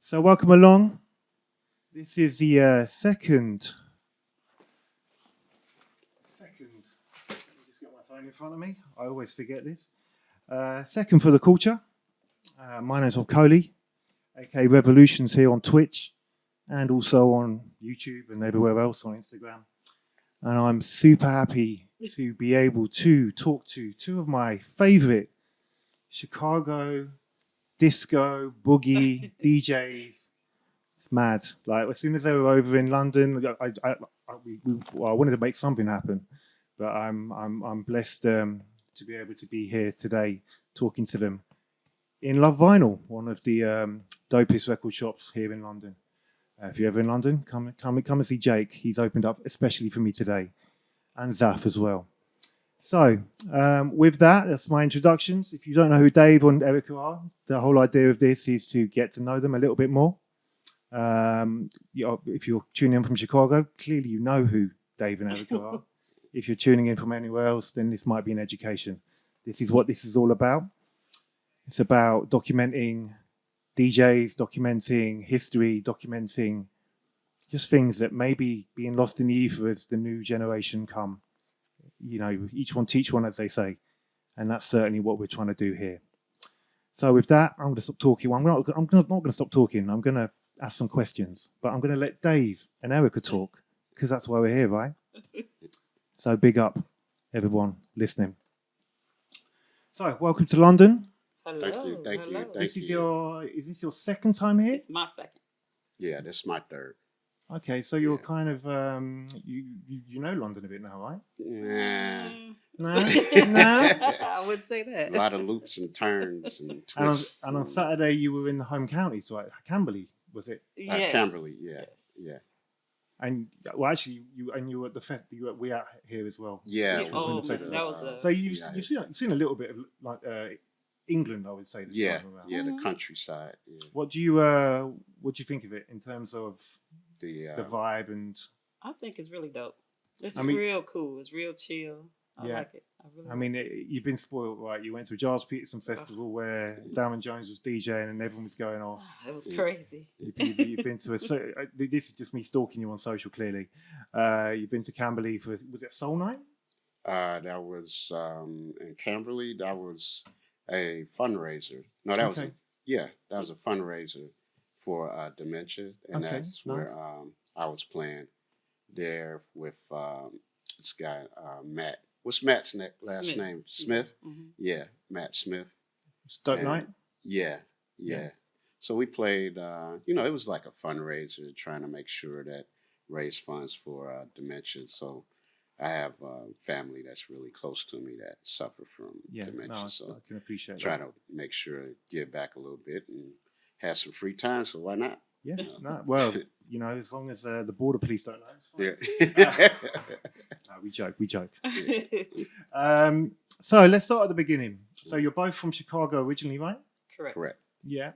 So welcome along. This is the second. Let me just get my phone in front of me. I always forget this. Second for the culture. My name's Coley, aka Revolutions, here on Twitch and also on YouTube and everywhere else on Instagram. And I'm super happy to be able to talk to two of my favorite Chicago disco boogie DJs. It's mad. Like as soon as they were over in London, I wanted to make something happen. But I'm blessed to be able to be here today talking to them in Love Vinyl, one of the dopest record shops here in London. If you're ever in London, come and see Jake. He's opened up especially for me today, and Zaf as well. So with that, that's my introductions. If you don't know who Dave and Erica are, the whole idea of this is to get to know them a little bit more. If you're tuning in from Chicago, clearly you know who Dave and Erica are. If you're tuning in from anywhere else, then this might be an education. This is what this is all about. It's about documenting DJs, documenting history, documenting just things that may be being lost in the ether as the new generation come. You know, each one teach one, as they say. And that's certainly what we're trying to do here. So with that, I'm going to stop talking. I'm not going to stop talking. I'm going to ask some questions. But I'm going to let Dave and Erica talk, because that's why we're here, right? So big up, everyone listening. So welcome to London. Hello. Thank you. Is this your second time here? It's my second. Yeah, this is my third. Okay, so you're kind of you know London a bit now, right? Nah. No. I would say that. A lot of loops and turns and twists. And on Saturday you were in the home counties, right? Camberley, was it? Yes. Camberley, yeah, Yes. yeah. And well, actually, you were at the fest. We out here as well. Yeah. That was So you've seen a little bit of like England, I would say. This Yeah, time around. yeah, the countryside. Yeah. What do you think of it in terms of The vibe and? I think it's really dope. It's real cool. It's real chill. I like it. I mean, you've been spoiled, right? You went to a Giles Peterson festival where Darren Jones was DJing and everyone was going off. It was crazy. You've been to this is just me stalking you on social, clearly. You've been to Camberley was it Soul Night? That was in Camberley. That was a fundraiser. No, that was a fundraiser for dementia, and that's where I was playing there with this guy Matt. What's Matt's last name? Smith. Mm-hmm. Yeah, Matt Smith. Dope night. Yeah. So we played. It was like a fundraiser, trying to make sure that raise funds for dementia. So I have family that's really close to me that suffer from dementia. So I can appreciate that. Try to make sure to give back a little bit and have some free time. So why not? Yeah. No, well, as long as the border police don't know. Yeah. No, we joke. Yeah. So let's start at the beginning. So you're both from Chicago originally, right? Correct. Yeah.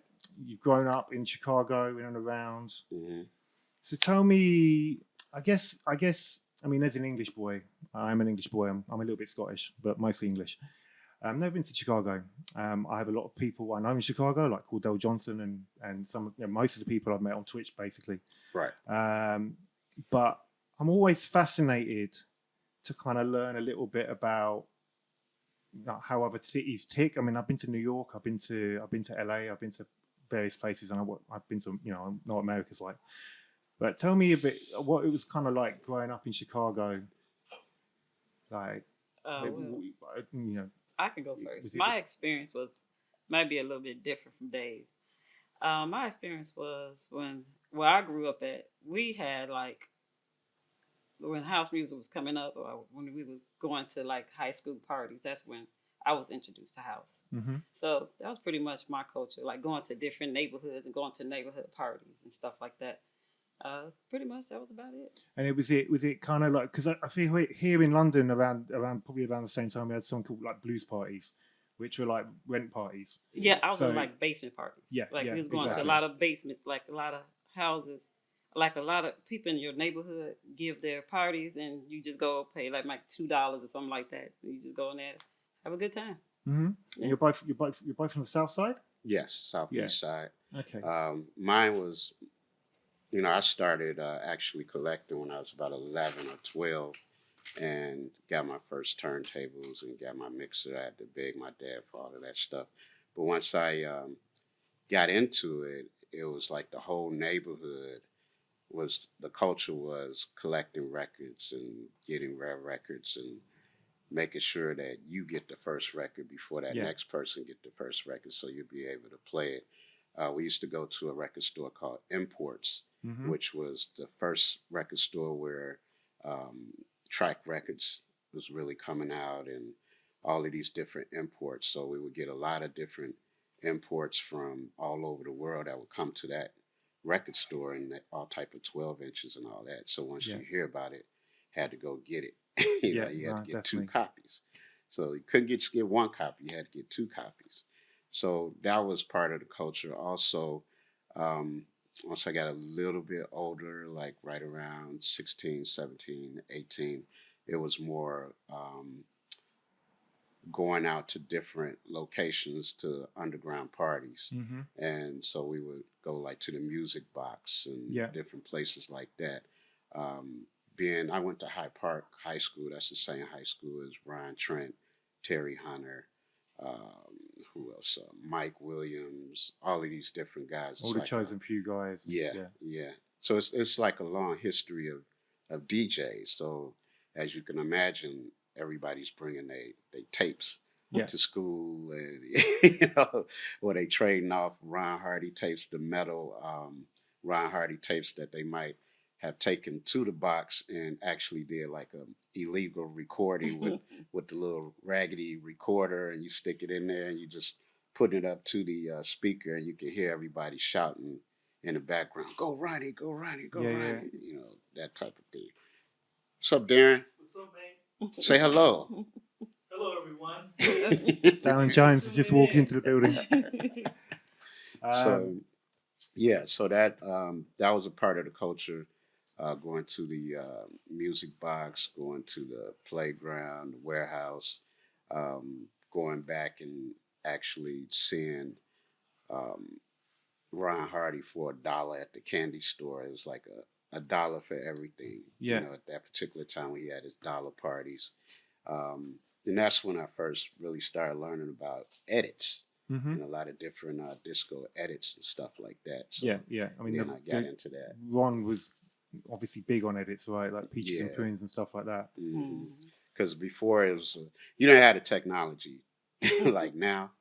You've grown up in Chicago, in and around. Mm-hmm. So tell me, I guess. I mean, as an English boy, I'm an English boy. I'm a little bit Scottish, but mostly English. I've never been to Chicago. I have a lot of people I know in Chicago, like Cordell Johnson and some, most of the people I've met on Twitch, basically. Right. But I'm always fascinated to kind of learn a little bit about how other cities tick. I mean, I've been to New York, I've been to LA, I've been to various places, and I've been to, I know what America's like. But tell me a bit what it was kind of like growing up in Chicago. Like, I can go first. My experience might be a little bit different from Dave. My experience was where I grew up at, we had when house music was coming up, or when we were going to like high school parties, that's when I was introduced to house. Mm-hmm. So that was pretty much my culture, like going to different neighborhoods and going to neighborhood parties and stuff like that. Pretty much that was about it. And was it kind of like, because I feel here in London around probably around the same time we had something called like blues parties, which were like rent parties. Yeah, I was in like basement parties. Yeah, we was going to a lot of basements, like a lot of houses, like a lot of people in your neighborhood give their parties, and you just go pay like $2 or something like that. You just go in there, have a good time. Mm-hmm. Yeah. And you're both from the south side. Yes, southeast side. Okay. Mine was, I started actually collecting when I was about 11 or 12 and got my first turntables and got my mixer. I had to beg my dad for all of that stuff. But once I got into it, it was like the whole neighborhood the culture was collecting records and getting rare records and making sure that you get the first record before that next person get the first record, so you'll be able to play it. We used to go to a record store called Imports, which was the first record store where track records was really coming out and all of these different imports. So we would get a lot of different imports from all over the world that would come to that record store and all type of 12 inches and all that. So once you hear about it, had to go get it. You had to get definitely. 2 copies. So you couldn't get one copy. You had to get 2 copies. So that was part of the culture. Also, once I got a little bit older, like right around 16, 17, 18, it was more going out to different locations to underground parties. And so we would go like to the Music Box and different places like that. I went to High Park High School. That's the same high school as Brian Trent, Terry Hunter, who else? Mike Williams, all of these different guys. All the chosen few guys. Yeah. So it's like a long history of DJs. So as you can imagine, everybody's bringing they tapes to school, and or they trading off Ron Hardy tapes, the metal Ron Hardy tapes that they might have taken to the box and actually did like a illegal recording with the little raggedy recorder, and you stick it in there and you just put it up to the speaker and you can hear everybody shouting in the background, "Go Ronnie, go Ronnie, go Ronnie," that type of thing. What's up, Darren? What's up, man? Say hello. Hello, everyone. Darren Jones is just walking into the building. So that was a part of the culture. Going to the Music Box, going to the playground, the warehouse, going back and actually seeing Ron Hardy for $1 at the candy store. It was like a dollar for everything. At that particular time, he had his dollar parties. And that's when I first really started learning about edits and a lot of different disco edits and stuff like that. So I mean, I got into that. Ron was obviously big on edits, right? Like Peaches and Prunes and stuff like that. Because before it was, you didn't have the technology like now.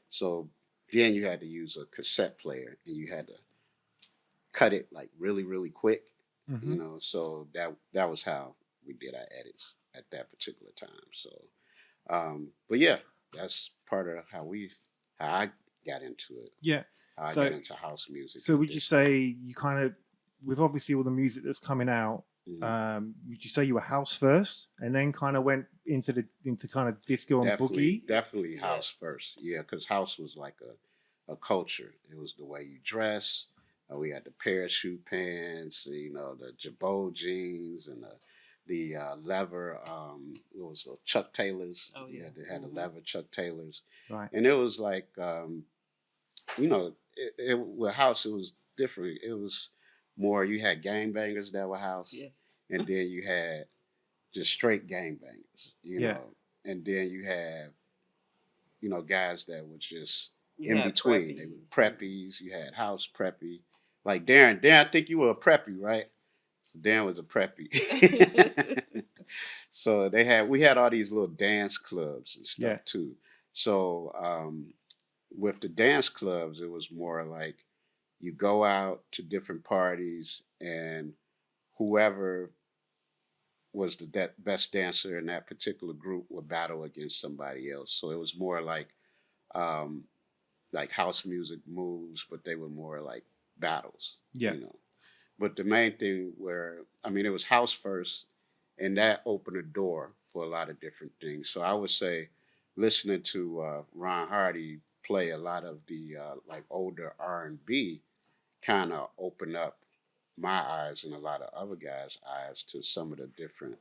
So then you had to use a cassette player and you had to cut it like really, really quick. So that was how we did our edits at that particular time. So, but yeah, that's part of how I got into it. I got into house music. So would you say you kind of, with obviously all the music that's coming out, would you say you were house first and then kind of went into kind of disco and boogie? Definitely house first. Yeah, because house was like a culture. It was the way you dress. We had the parachute pants, the Jabot jeans and the leather, what was those, Chuck Taylors. Oh, yeah. They had the leather Chuck Taylors. Right. And it was like, with house, it was different. It was more, you had gangbangers that were house. Yes. And then you had just straight gangbangers, know. And then you have, guys that were just in between. Preppies. They were preppies. You had house preppy. Like Darren, I think you were a preppy, right? Dan was a preppy. So we had all these little dance clubs and stuff too. So with the dance clubs, it was more like you go out to different parties and whoever was the best dancer in that particular group would battle against somebody else. So it was more like house music moves, but they were more like battles. But the main thing it was house first, and that opened a door for a lot of different things. So I would say listening to Ron Hardy play a lot of the older R&B kind of opened up my eyes and a lot of other guys' eyes to some of the different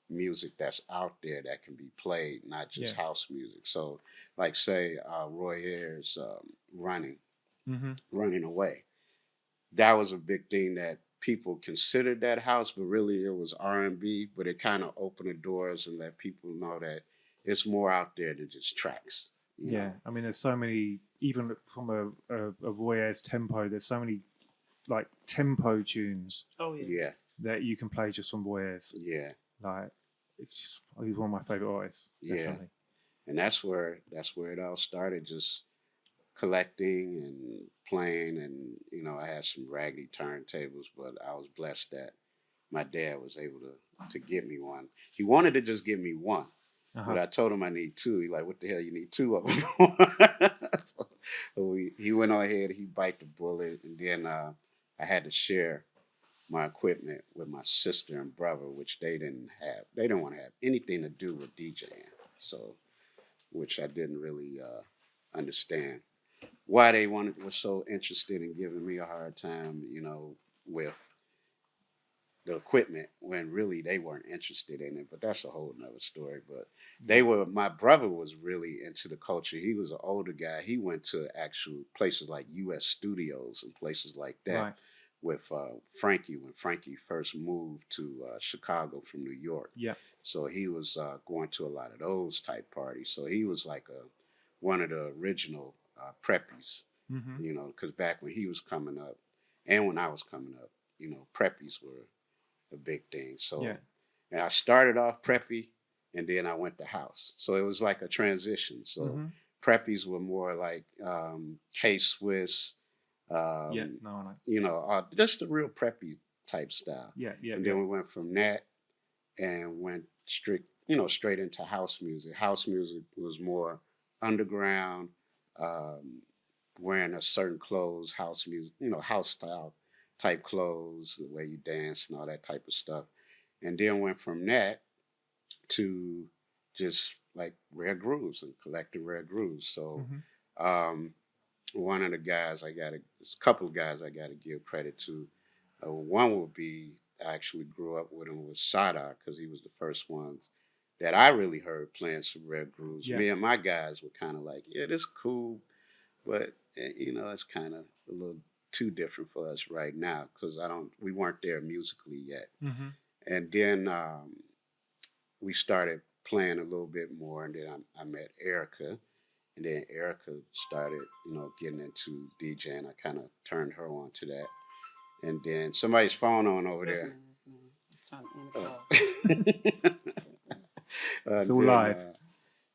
music that's out there that can be played, not just house music. So like say Roy Ayers' Running. running away. That was a big thing that people considered that house, but really it was R&B, but it kind of opened the doors and let people know that it's more out there than just tracks. You know? I mean, there's so many, even from a Roy Ayers tempo, there's so many like tempo tunes Oh yeah. Yeah. that you can play just from Roy Ayers. Yeah. Like, he's one of my favorite artists. Definitely. And that's where it all started, just collecting and playing. And I had some raggedy turntables, but I was blessed that my dad was able to get me one. He wanted to just give me one, but I told him I need two. He like, what the hell you need two of them? So he went on ahead, he bite the bullet, and then I had to share my equipment with my sister and brother, which they didn't have. They didn't want to have anything to do with DJing, so which I didn't really understand why they were so interested in giving me a hard time, with the equipment when really they weren't interested in it. But that's a whole nother story. But my brother was really into the culture. He was an older guy. He went to actual places like US Studios and places like that. Right. With Frankie, when Frankie first moved to Chicago from New York. Yeah. So he was going to a lot of those type parties. So he was like one of the original preppies, because back when he was coming up and when I was coming up, preppies were a big thing. So and I started off preppy and then I went to house. So it was like a transition. So preppies were more like K-Swiss, just the real preppy type style. And then we went from that and went straight into house music. House music was more underground, wearing a certain clothes, house music, house style type clothes, the way you dance and all that type of stuff. And then went from that to just like rare grooves and collecting rare grooves. So, one of the guys a couple of guys I got to give credit to. One will be, I actually grew up with him, was Sada, because he was the first ones that I really heard playing some rare grooves. Me and my guys were kind of like, yeah, this is cool, but it's kind of a little too different for us right now because we weren't there musically yet. And then we started playing a little bit more, and then I met Erica. And then Erica started, getting into DJing. I kind of turned her on to that. And then somebody's phone on over there. It's all live.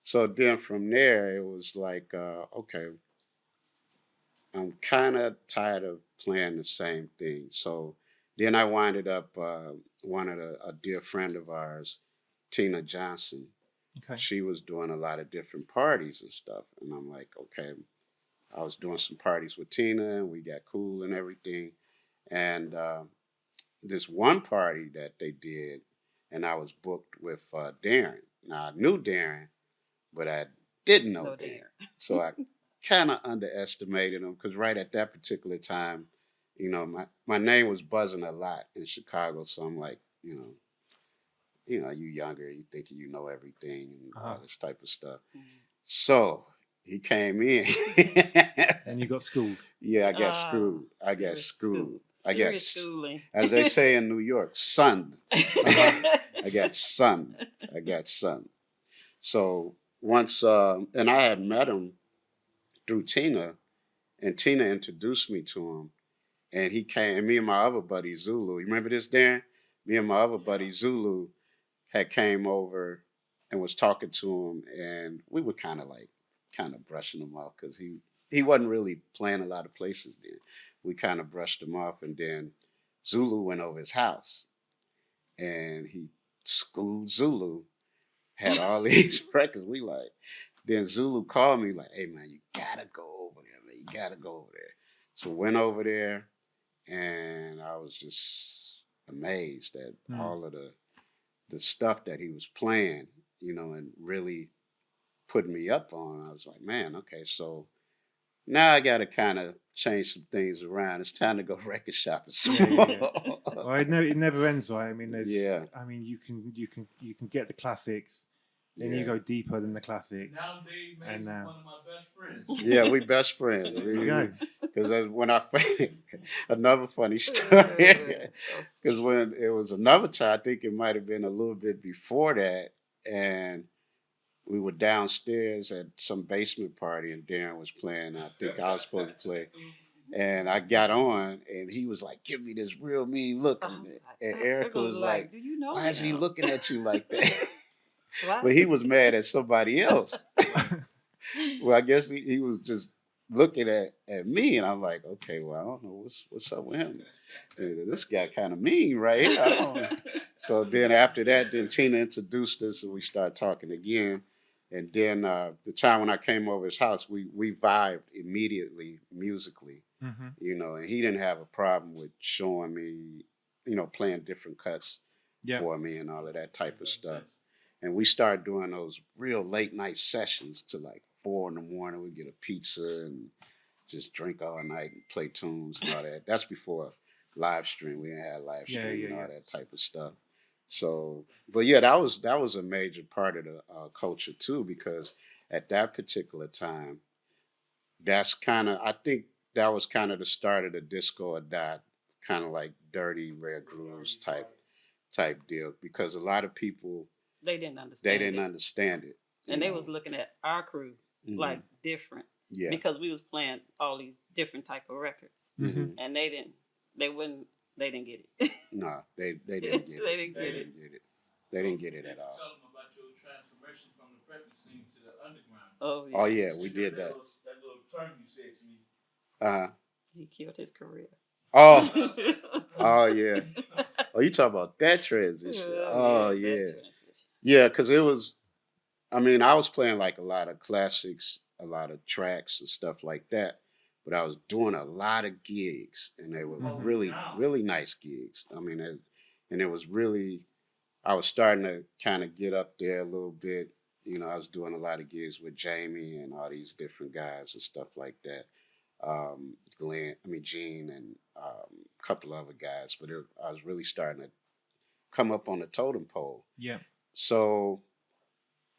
So then from there, it was like, okay, I'm kind of tired of playing the same thing. So then I winded up a dear friend of ours, Tina Johnson. Okay. She was doing a lot of different parties and stuff. And I'm like, okay, I was doing some parties with Tina and we got cool and everything. And this one party that they did, and I was booked with Darren. Now, I knew Darren, but I didn't know Darren. So I kind of underestimated him because right at that particular time, my name was buzzing a lot in Chicago. So I'm like, you younger, you think you know everything and all this type of stuff. So he came in. And you got schooled. Yeah, I got screwed. I got screwed. Schooling. As they say in New York, sunned. I got sunned. So once, and I had met him through Tina, and Tina introduced me to him. And he came, and me and my other buddy, Zulu, you remember this, Darren? Me and my other buddy, Zulu, had came over and was talking to him, and we were kind of brushing him off because he wasn't really playing a lot of places then. We kind of brushed him off, and then Zulu went over his house, and he schooled Zulu, had all these records. Then Zulu called me like, hey man, you gotta go over there, man. You gotta go over there. So went over there, and I was just amazed at all of the stuff that he was playing, and really putting me up on. I was like, man, okay, so now I got to kind of change some things around. It's time to go record shopping. Well, it never ends, right? I mean, I mean, you can get the classics, Then you go deeper than the classics. Now Dave Mays is one of my best friends. Yeah, we best friends. There you go. Because when I another funny story. Because when it was another time, I think it might have been a little bit before that, and we were downstairs at some basement party, and Darren was playing. I think I was supposed to play. And I got on, and he was like, "Give me this real mean look." And Erica was like, "Do you know "Why is he looking at you like that?" Wow. But he was mad at somebody else. Well, I guess he was just looking at me, and I'm like, "Okay, well, I don't know what's up with him. This guy kind of mean, right?" I don't know. So then after that, then Tina introduced us, and we started talking again. And then the time when I came over his house, we vibed immediately musically. And he didn't have a problem with showing me, playing different cuts for me and all of that type of stuff. And we started doing those real late night sessions to like 4 a.m. We get a pizza and just drink all night and play tunes and all that. That's before live stream. We didn't have live stream and all that type of stuff. So, but yeah, that was a major part of the culture too, because at that particular time, I think that was kind of the start of the disco or that kind of like dirty rare grooves type deal, because a lot of people they didn't understand it. And they was looking at our crew like different, because we was playing all these different type of records, and they didn't get it. No, they didn't get it. They didn't get it. They didn't get it at all. Tell them about your transformation from the preppy scene to the underground. Oh yeah, we did that. That little term you said to me. He killed his career. Oh yeah. Oh, you talk about that transition. Yeah, because it was. I mean, I was playing like a lot of classics, a lot of tracks and stuff like that. But I was doing a lot of gigs, and they were really, really nice gigs. I mean, and it was really, I was starting to kind of get up there a little bit. I was doing a lot of gigs with Jamie and all these different guys and stuff like that. Gene and a couple other guys. But I was really starting to come up on the totem pole. Yeah. So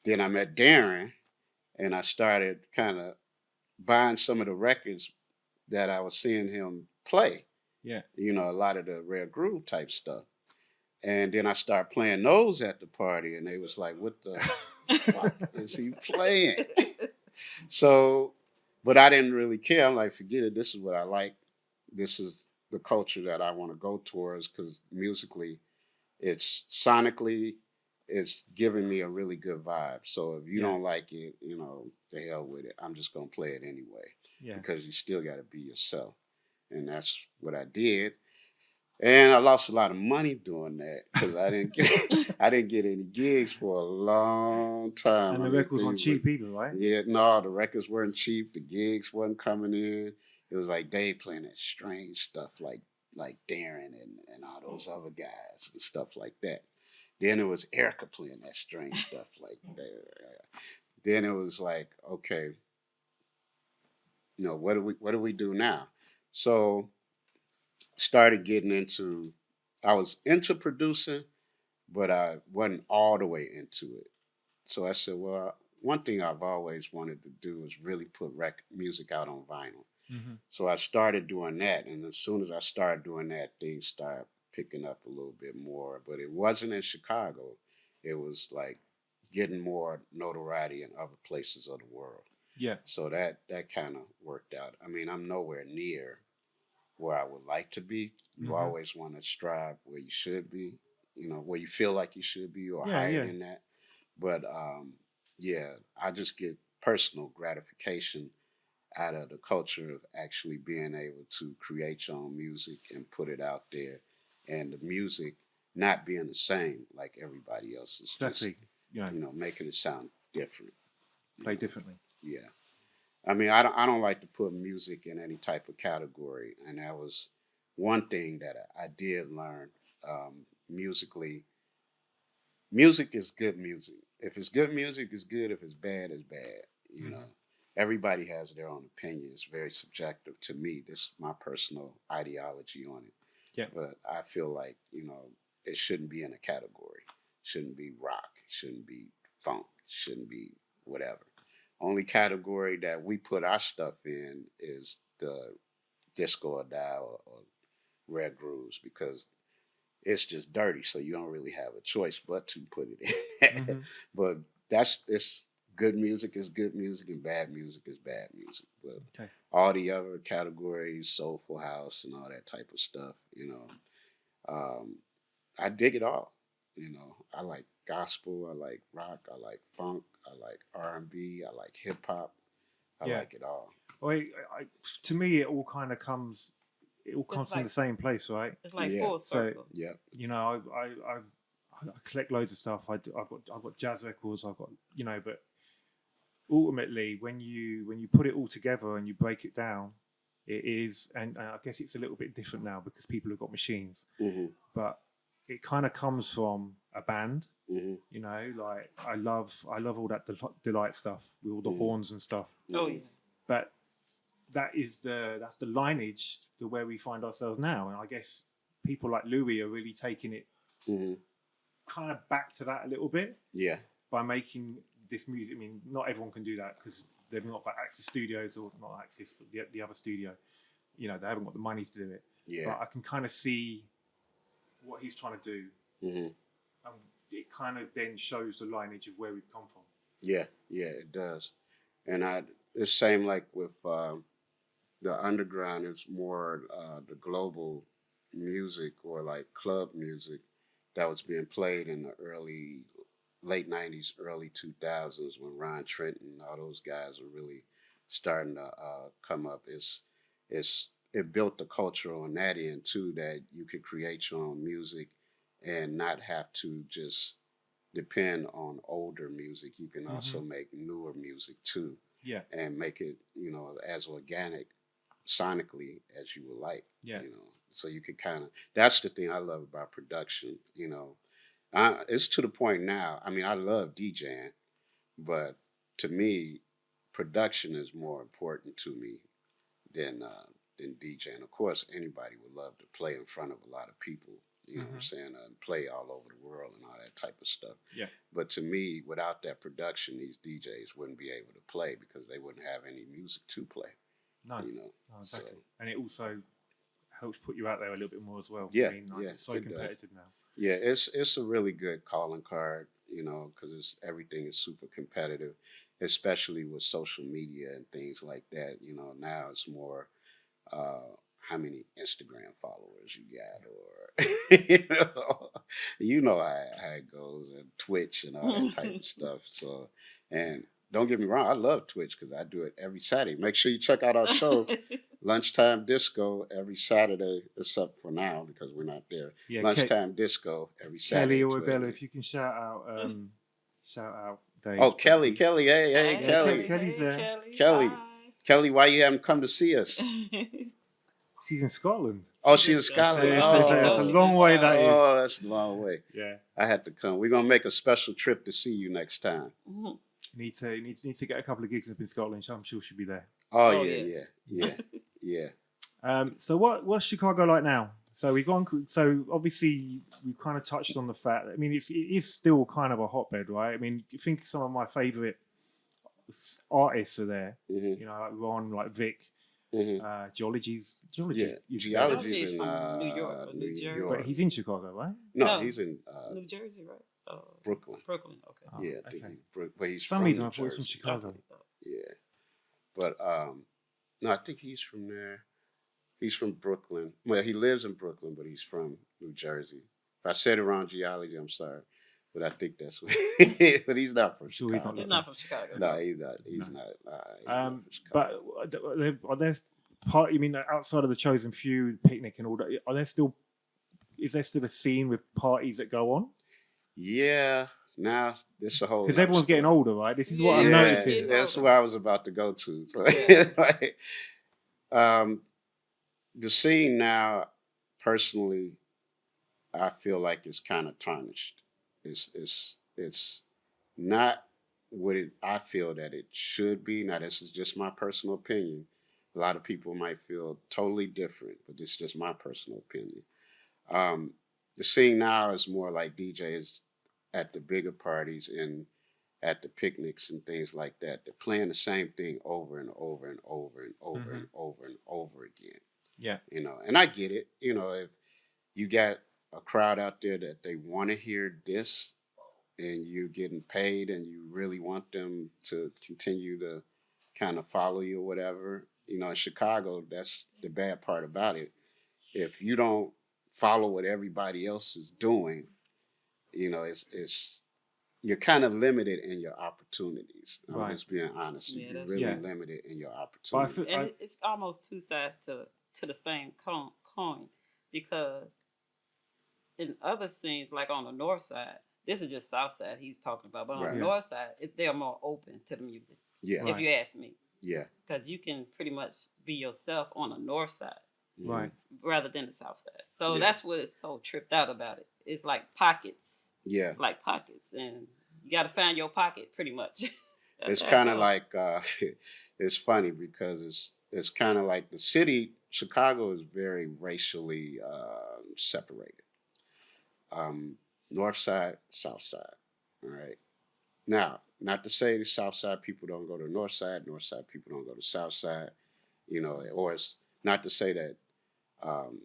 then I met Darren, and I started kind of buying some of the records that I was seeing him play. Yeah. A lot of the rare groove type stuff. And then I started playing those at the party, and they was like, "What the fuck is he playing?" So, but I didn't really care. I'm like, forget it. This is what I like. This is the culture that I want to go towards, because musically, sonically, it's giving me a really good vibe. So if you don't like it, the hell with it. I'm just going to play it anyway. Yeah. Because you still got to be yourself. And that's what I did. And I lost a lot of money doing that, because I didn't get any gigs for a long time. And the records weren't cheap either, right? Yeah, no, the records weren't cheap. The gigs wasn't coming in. It was like Dave playing that strange stuff like Darren and all those other guys and stuff like that. Then it was Erica playing that strange stuff like that. Then it was like, okay, what do we do now? So started getting into, I was into producing, but I wasn't all the way into it. So I said, well, one thing I've always wanted to do is really put music out on vinyl. So I started doing that, and as soon as I started doing that, things started picking up a little bit more. But it wasn't in Chicago. It was like getting more notoriety in other places of the world. Yeah. So that kind of worked out. I mean, I'm nowhere near where I would like to be. You always want to strive where you should be, where you feel like you should be, or higher than that. But I just get personal gratification out of the culture of actually being able to create your own music and put it out there, and the music not being the same like everybody else's. Exactly. Just, making it sound different. Play differently. Yeah. I mean, I don't like to put music in any type of category, and that was one thing that I did learn musically. Music is good music. If it's good music, it's good. If it's bad, it's bad. Everybody has their own opinion. It's very subjective to me. This is my personal ideology on it. Yeah. But I feel like, it shouldn't be in a category. It shouldn't be rock. It shouldn't be funk, shouldn't be whatever. Only category that we put our stuff in is the disco or dial or rare grooves because it's just dirty, so you don't really have a choice but to put it in. Mm-hmm. But it's good music is good music and bad music is bad music. But Okay. all the other categories, soulful house and all that type of stuff, I dig it all. I like gospel, I like rock, I like funk, I like R&B, I like hip hop. I Yeah. like it all. Well, to me, it all kind of comes. It all comes from the same place, right? It's like Yeah. full circle. Yeah. I collect loads of stuff. I've got jazz records. I've got but ultimately, when you put it all together and you break it down, it is, and I guess it's a little bit different now because people have got machines. Mm-hmm. But it kind of comes from a band. Mm-hmm. Like I love all that delight stuff with all the horns and stuff. Oh yeah. But that's the lineage to where we find ourselves now, and I guess people like Louis are really taking it kind of back to that a little bit. Yeah. By making this music. I mean, not everyone can do that because they've not got Access Studios, or not Access, but the other studio. They haven't got the money to do it. Yeah. But I can kind of see what he's trying to do. Mm-hmm. And it kind of then shows the lineage of where we've come from. Yeah, it does. And it's same like with the underground. It's more the global music or like club music that was being played in the late 90s, early 2000s when Ron Trenton and all those guys were really starting to come up. It built the culture on that end too, that you could create your own music and not have to just depend on older music. You can also make newer music too. Yeah. And make it, as organic sonically as you would like. Yeah. So you could that's the thing I love about production, it's to the point now. I mean, I love DJing, but to me, production is more important to me than DJing. Of course, anybody would love to play in front of a lot of people, you know what I'm saying, and play all over the world and all that type of stuff. Yeah. But to me, without that production, these DJs wouldn't be able to play because they wouldn't have any music to play. No. No, exactly. And it also helps put you out there a little bit more as well. Yeah. I mean, it's so competitive now. Yeah, it's a really good calling card, because everything is super competitive, especially with social media and things like that. Now it's more how many Instagram followers you got, or how it goes, and Twitch and all that type of stuff. So, and don't get me wrong, I love Twitch because I do it every Saturday. Make sure you check out our show, Lunchtime Disco, every Saturday, except for now because we're not there. Yeah, Lunchtime Disco every Saturday. Kelly or Bella, if you can shout out Dave. Oh, Kelly, hey, Kelly. Kelly's there. Kelly, why you haven't come to see us? She's in Scotland. Oh, she's in Scotland. It's a long way, that is. Oh, that's a long way. Yeah. I had to come. We're going to make a special trip to see you next time. Need to get a couple of gigs up in Scotland. I'm sure she'll be there. Oh yeah. So what's Chicago like now? So we've gone. So obviously we've kind of touched on the fact. I mean, it is still kind of a hotbed, right? I mean, you think some of my favorite artists are there. Like Ron, like Vic. Geology's Geology's in New York, New Jersey. But he's in Chicago, right? No, he's in New Jersey, right? Brooklyn. Okay. Oh, yeah, okay. But he's some from reason New I thought he was from Jersey. Chicago. Yeah, but no, I think he's from there. He's from Brooklyn. Well, he lives in Brooklyn, but he's from New Jersey. If I said it wrong, Geology, I'm sorry, but I think that's what. But he's not from Chicago. He's not from Chicago. No, he's not. He's not. But are there part? You mean outside of the Chosen Few, Picnic, and all that? Is there still a scene with parties that go on? Yeah. Now this a whole. Because everyone's getting older, right? This is what I'm noticing. That's where I was about to go to. So, the scene now, personally, I feel like it's kind of tarnished. It's not what I feel that it should be. Now, this is just my personal opinion. A lot of people might feel totally different, but this is just my personal opinion. The scene now is more like DJs at the bigger parties, and at the picnics and things like that. They're playing the same thing over and over and over and over and over and over again. Yeah. You know, and I get it. You know, if you got a crowd out there that they want to hear this and you're getting paid and you really want them to continue to kind of follow you or whatever, you know, in Chicago, that's the bad part about it. If you don't follow what everybody else is doing, you know, it's you're kind of limited in your opportunities. I'm just being honest. Yeah, You're that's really true. limited in your But I opportunities. feel, And it's almost two sides to the same coin, because in other scenes, like on the north side, this is just south side he's talking about, but on Right. the north side, they're more open to the music, Yeah. if you ask me, Yeah. because you can pretty much be yourself on the north side right. rather than the south side. So Yeah. that's what is so tripped out about it. It's like pockets, Yeah. and you got to find your pocket pretty much. It's That's how it kind of goes. like it's funny because it's kind of like the city Chicago is very racially separated. North side, south side. All right. Now, not to say the south side people don't go to north side people don't go to south side, you know, or it's not to say that um,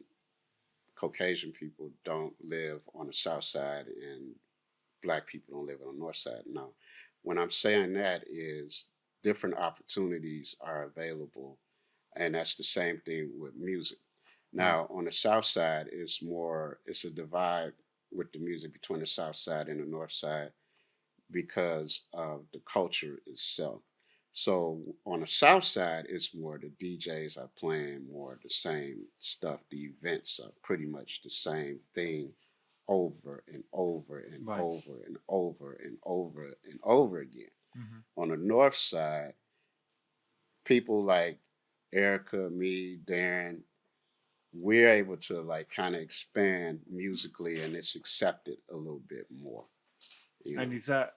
Caucasian people don't live on the south side and black people don't live on the north side. No. When I'm saying that is different opportunities are available, and that's the same thing with music. Now, on the south side, it's a divide with the music between the south side and the north side because of the culture itself. So on the south side, it's more the DJs are playing more the same stuff. The events are pretty much the same thing over and over and Right. over and over and over and over again. Mm-hmm. On the north side, people like Erica, me, Darren, we're able to like kind of expand musically and it's accepted a little bit more. You know? And is that,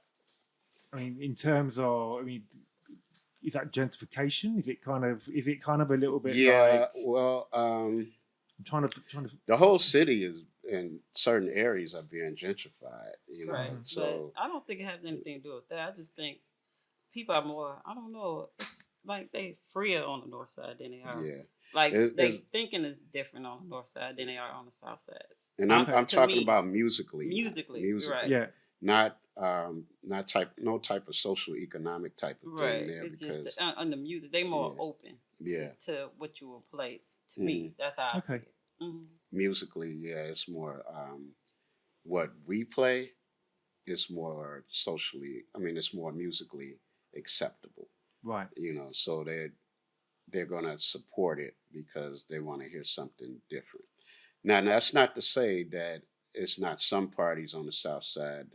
I mean, in terms of, I mean, is that gentrification? Is it kind of a little bit Yeah, like, well, I'm trying to, the whole city is in certain areas are being gentrified, you know. Right. So But I don't think it has anything to do with that. I just think people are more, I don't know, it's like they freer on the north side than they are. yeah, Like It's- thinking is different on the north side than they are on the south side. and Okay. I'm To talking me, about musically, now. musically, musically, right. yeah, not no type of social economic type of Right. thing there It's because just on the music, they more Yeah. open Yeah. to what you will play. To me, that's how I see Okay. it. Mm-hmm. musically, yeah, it's more what we play is more socially. I mean, it's more musically acceptable. right. You know, so they're gonna support it because they want to hear something different. Now, that's not to say that it's not some parties on the south side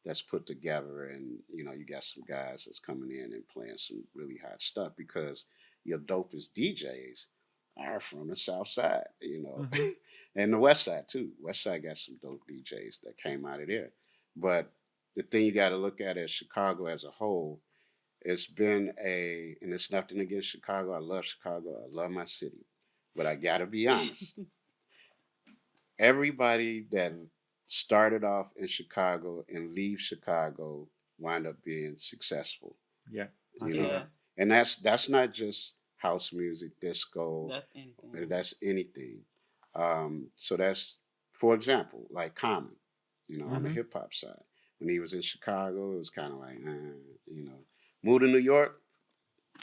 that's put together, and you know, you got some guys that's coming in and playing some really hot stuff because your dopest DJs are from the south side, you know, Mhm. and the west side too. West side got some dope DJs that came out of there, but the thing you got to look at is Chicago as a whole. It's been and it's nothing against Chicago. I love Chicago. I love my city. But I got to be honest. Everybody that started off in Chicago and leave Chicago wind up being successful. Yeah. I You see know, Yeah. that. and that's not just house music, disco. That's anything. That's anything. So that's, for example, like Common. You know, on the Mhm. hip hop side. When he was in Chicago, it was kind of like, you know, moved to New York,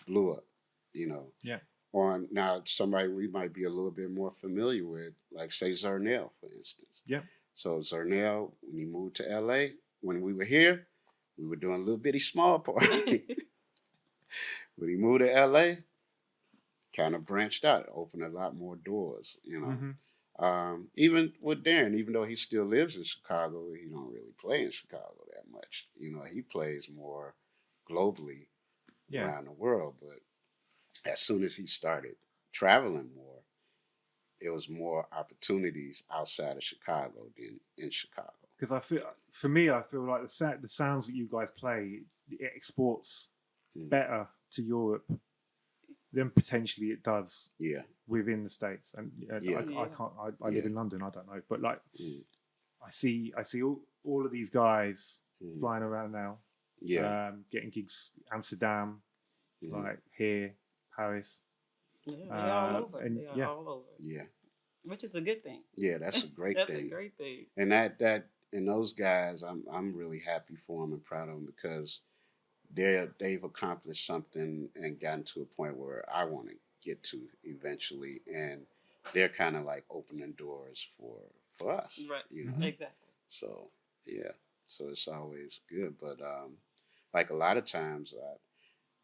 blew up. You know, Yeah. on now somebody we might be a little bit more familiar with, like say Zernell, for instance. Yeah. So Zernell, when he moved to LA, when we were here, we were doing a little bitty small party. When he moved to LA, kind of branched out, opened a lot more doors, you know. Mhm. Even with Darren, even though he still lives in Chicago, he don't really play in Chicago that much. You know, he plays more globally Yeah. around the world. But as soon as he started traveling more, it was more opportunities outside of Chicago than in Chicago. Because I feel, for me, I feel like the sounds that you guys play, it exports better to Europe than potentially it does Yeah. within the States. And Yeah. I can't. I live Yeah. in London. I don't know, but like Mm. I see all of these guys Mm. flying around now, Yeah. Getting gigs Amsterdam, Mhm. like here, Paris. Yeah, they're all over. And They are yeah, all over. Yeah. Which is a good thing. Yeah, that's a great That's a thing. great thing. And that and those guys, I'm really happy for them and proud of them because they've accomplished something and gotten to a point where I want to get to eventually, and they're kind of like opening doors for us, Right. you know. Mhm. Exactly. So yeah, so it's always good, but like a lot of times,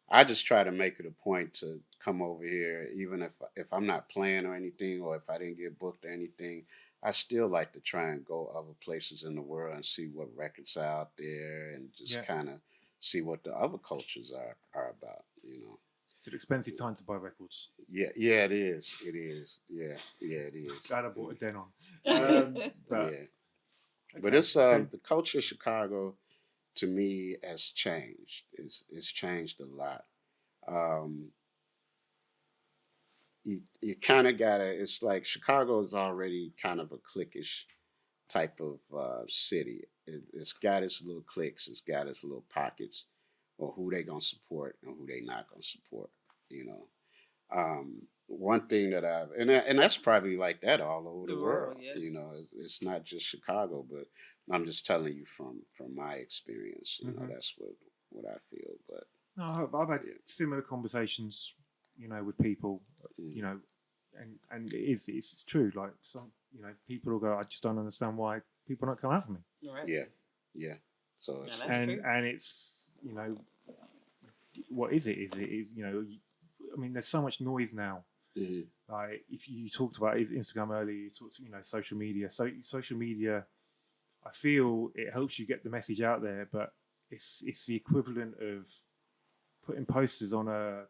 I just try to make it a point to come over here, even if I'm not playing or anything, or if I didn't get booked or anything. I still like to try and go other places in the world and see what records are out there, and just yeah. kind of see what the other cultures are about. You know. It's an expensive time to buy records. Yeah, yeah, it is. It is. Yeah, yeah, it is. Glad I bought a Den on. But Yeah, but okay, it's okay. the culture of Chicago to me has changed. It's changed a lot. Um, you kind of gotta. It's like Chicago is already kind of a cliquish type of city. It's got its little cliques. It's got its little pockets, or who they gonna support and who they not gonna support. You know. One thing that and that's probably like that all over The the world, world. yeah. You know, it's not just Chicago, but I'm just telling you from my experience. You know, Mhm. that's what I feel. But No, I've had yeah, similar conversations, with people, mm, and it's true. Like some, people will go, I just don't understand why people don't come out for me, Right. yeah, yeah. So Yeah, it's that's true. and it's what is it? I mean, there's so much noise now. mhm, Like if you talked about is Instagram earlier, you talked social media. So social media, I feel it helps you get the message out there, but it's the equivalent of putting posters on an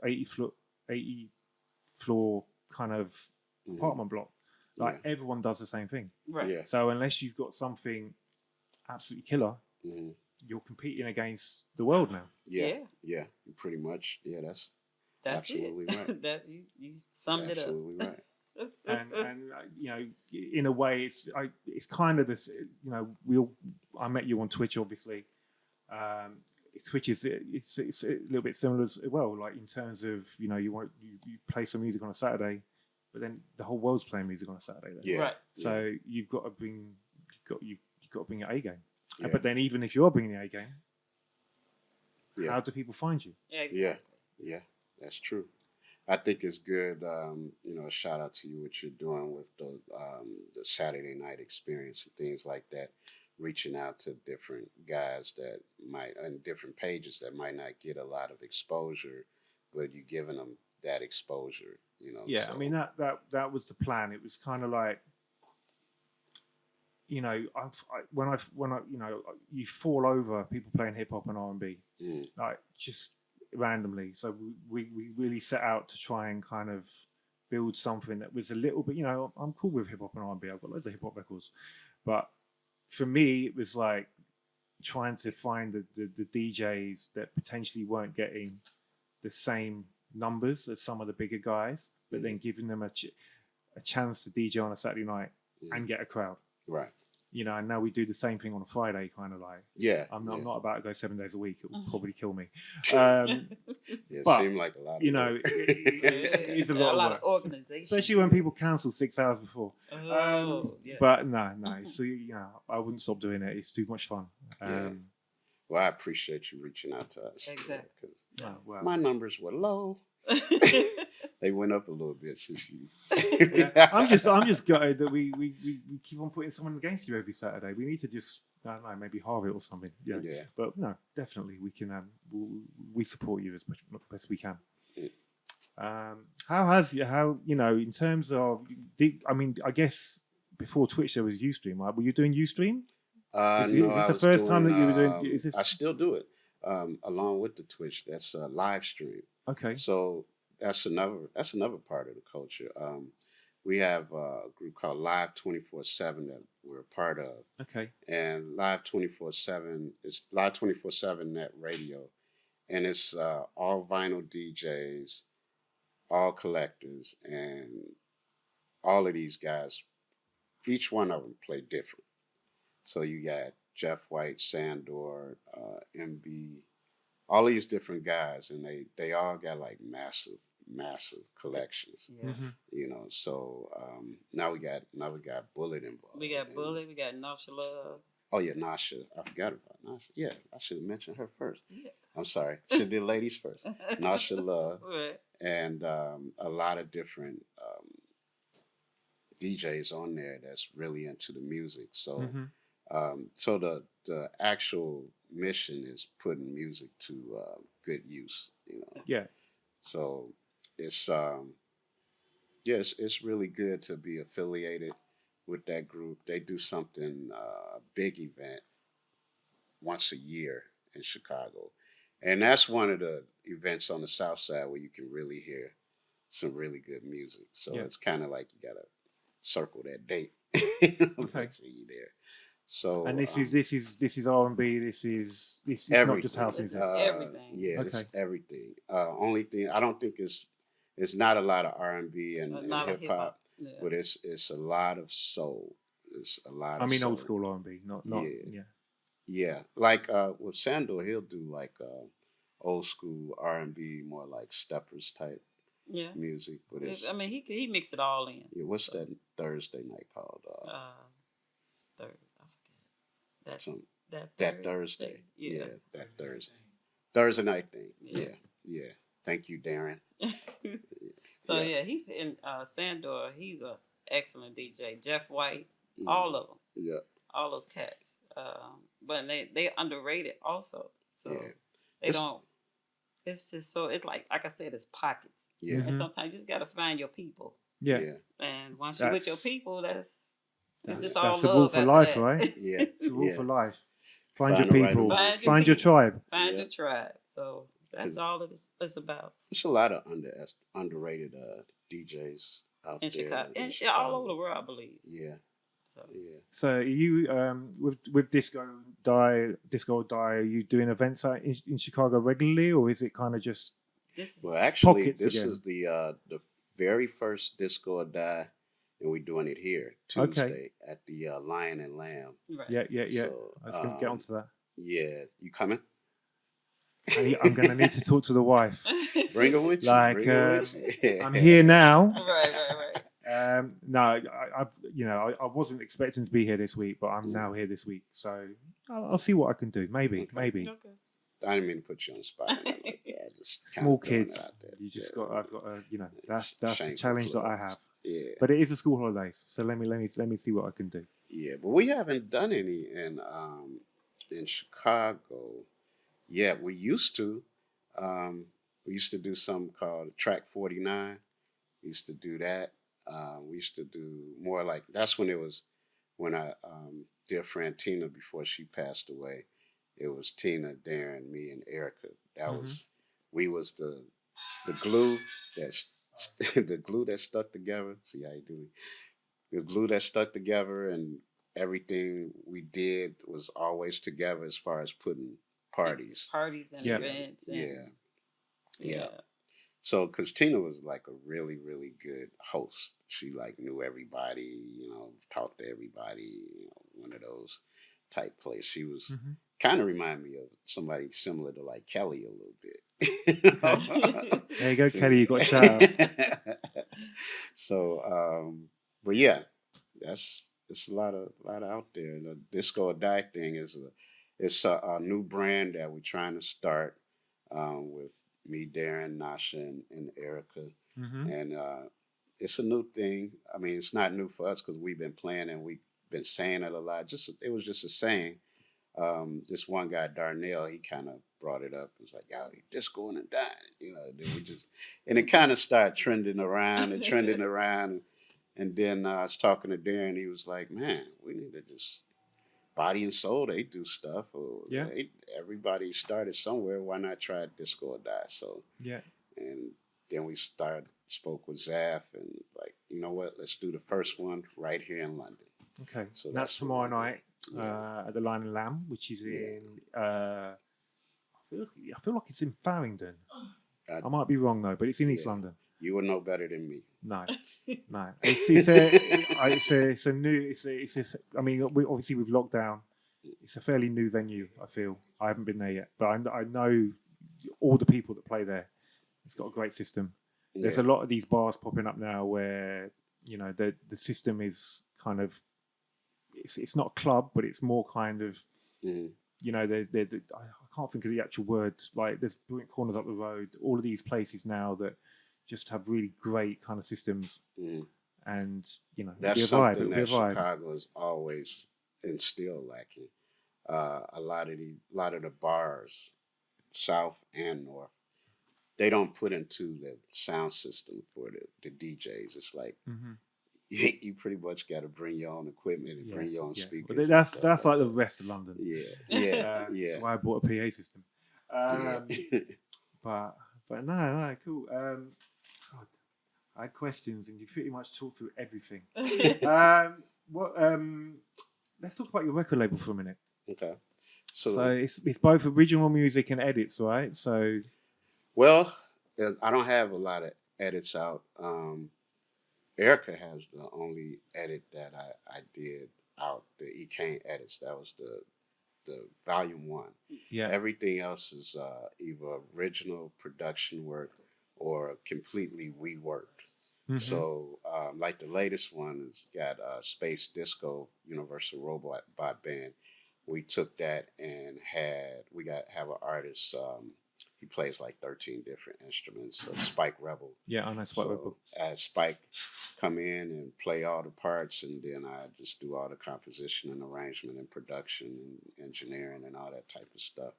80 floor kind of mhm, apartment block. Like yeah, everyone does the same thing. Right. yeah, So unless you've got something absolutely killer, mhm, you're competing against the world now. yeah, Yeah. yeah. Pretty much, yeah. That's That's absolutely it. right. That you summed it up. Absolutely right. And in a way, it's kind of this. I met you on Twitch, obviously. Twitch it's a little bit similar as well. Like in terms of you play some music on a Saturday, but then the whole world's playing music on a Saturday. Then. Yeah. Right. So you've got to bring your A game. Yeah. But then even if you're bringing the A game, Yeah. how do people find you? Yeah. Exactly. Yeah. Yeah. That's true. I think it's good. A shout out to you what you're doing with the Saturday night experience and things like that. Reaching out to different guys that might and different pages that might not get a lot of exposure, but you giving them that exposure. Yeah, So, I mean that was the plan. It was kind of like, when I you fall over people playing hip hop and R&B, mm, like just randomly. So we really set out to try and kind of build something that was a little bit. I'm cool with hip hop and R&B. I've got loads of hip hop records, but for me it was like trying to find the DJs that potentially weren't getting the same numbers as some of the bigger guys, but then giving them a chance to DJ on a Saturday night and get a crowd. right. And now we do the same thing on a Friday, kind of like. Yeah. I'm yeah. not about to go 7 days a week. It will probably kill me. It but, seemed like a lot of work. it is a lot of work. Of organization, especially when people cancel 6 hours before. Yeah. But no, so I wouldn't stop doing it. It's too much fun. Yeah. Well, I appreciate you reaching out to us. Exactly. Because well. my numbers were low. They went up a little bit since you. I'm just gutted that we keep on putting someone against you every Saturday. We need to just, I don't know, maybe halve it or something. Yeah. But no, definitely we can. We support you as much best we can. How in terms of I guess before Twitch there was Ustream. Right? Were you doing Ustream? Is this the first time that you were doing? Is this? I still do it along with the Twitch. That's a live stream. Okay. So that's another part of the culture. We have a group called Live 24/7 that we're a part of. Okay. And Live 24/7 is Live 24/7 Net Radio, and it's all vinyl DJs, all collectors, and all of these guys. Each one of them play different. So you got Jeff White, Sandor, MB, all these different guys, and they all got like massive collections. Yes. You know, so now we got Bullet involved. We got Bullet. We got Nasha Love. Oh yeah, Nasha. I forgot about Nasha. Yeah, I should have mentioned her first. Yeah. I'm sorry. Should did ladies first. Nasha Love. Right. And a lot of different DJs on there that's really into the music. So so the actual mission is putting music to good use, you know. Yeah. So it's it's really good to be affiliated with that group. They do something a big event once a year in Chicago. And that's one of the events on the South Side where you can really hear some really good music. So it's kind of like you gotta circle that date. Make sure you're there. So And this is R&B. This is not just house music. Everything. Yeah, Okay. it's everything. Only thing I don't think it's not a lot of R&B and hip hop, Yeah. but it's a lot of soul. It's a lot. I of mean, soul. old school R&B, not yeah. Yeah, like with Sandor, he'll do like old school R&B, more like steppers type Yeah. music. But it's I mean, he mixed it all in. yeah. What's that Thursday night called? Third, I forget. Some That Thursday. Yeah. That Thursday night thing. Yeah. Yeah. Thank you, Darren. So he and Sandor, he's a excellent DJ. Jeff White, Mm. all of them. Yeah. All those cats. But they underrated also. So they It's- don't. It's just so it's like I said, it's pockets. Yeah. And sometimes you just gotta find your people. Yeah. And once you're with your That's- people, it's just That's all the love rule for after life, that. right? Yeah. It's the rule Yeah. for life. Find your Find the right people. amount. Find your tribe. Find Yeah. your tribe. So that's all it's about There's a lot of underrated DJs out in there Chicago. in And all over the world, I believe. Yeah. So Yeah. So are you with Disco or Die, are you doing events out in Chicago regularly, or is it kind of just this is Well, actually, Pockets this again. is the very first Disco or Die, and we're doing it here Tuesday at the Lion and Lamb. right. yeah. So, I was going to get onto that. Yeah, you coming? I'm going to need to talk to the wife. Bring her with you. Like, Bring her with you. I'm here now. right. No, I wasn't expecting to be here this week, but I'm now here this week, so I'll see what I can do. Maybe. Okay. I didn't mean to put you on the spot. or nothing like that. I just kinda Small throwing it kids, out there. I've got to, that's the Shameful challenge that I plugs. have. Yeah, But it is a school holidays, so let me see what I can do. yeah, but we haven't done any in Chicago yet. We used to. We used to do something called Track 49. We used to do that. We used to do more like that's when I dear friend Tina, before she passed away, it was Tina, Darren, me, and Erica. That we was the glue that's the glue that stuck together. See how you do it? The glue that stuck together, and everything we did was always together as far as putting parties. Parties and Yeah. events. And, Yeah. So, because Tina was like a really, really good host. She like knew everybody, talked to everybody, one of those type places. She was kind of remind me of somebody similar to like Kelly a little bit. There you go, Kelly. You got a shout out. So, but yeah, it's a lot out there. The Disco or Die thing is a new brand that we're trying to start with me, Darren, Nasha, and Erica, and it's a new thing. I mean, it's not new for us because we've been playing and we've been saying it a lot. It was just a saying. This one guy, Darnell, he kind of brought it up. It was like, "Y'all, disco and dying," Then and it kind of started trending around, and then I was talking to Darren. He was like, "Man, we need to just." Body and Soul, they do stuff. Everybody started somewhere. Why not try Disco or Die? So and then we spoke with Zaf, and like, you know what? Let's do the first one right here in London. Okay, So that's what tomorrow we're night doing. at the Lion and Lamb, which is in. I feel like it's in Farringdon. I might be wrong though, but it's in East London. You would know better than me. No. It's a new. I mean, we've lockdown. it's a fairly new venue. I feel I haven't been there yet, but I know all the people that play there. It's got a great system. There's a lot of these bars popping up now where the system is kind of it's not a club, but it's more kind of I can't think of the actual word. Like there's Brilliant Corners up the road. All of these places now that just have really great kind of systems, and that's something that Chicago is always and still lacking. A lot of the bars, south and north, they don't put into the sound system for the DJs. It's like you pretty much got to bring your own equipment and bring your own speakers. But that's like the rest of London. Yeah. That's why I bought a PA system. But no, cool. God, I had questions, and you pretty much talked through everything. Let's talk about your record label for a minute. Okay. So it's both original music and edits, right? So, well, I don't have a lot of edits out. Erica has the only edit that I did out, the E. Kane edits. That was the volume 1. Yeah. Everything else is either original production work or completely reworked. So, like the latest one has got Space Disco Universal Robot Band. We took that and have an artist. He plays like 13 different instruments. Spike Rebel. Yeah, I know Spike Rebel. As Spike come in and play all the parts, and then I just do all the composition and arrangement and production and engineering and all that type of stuff.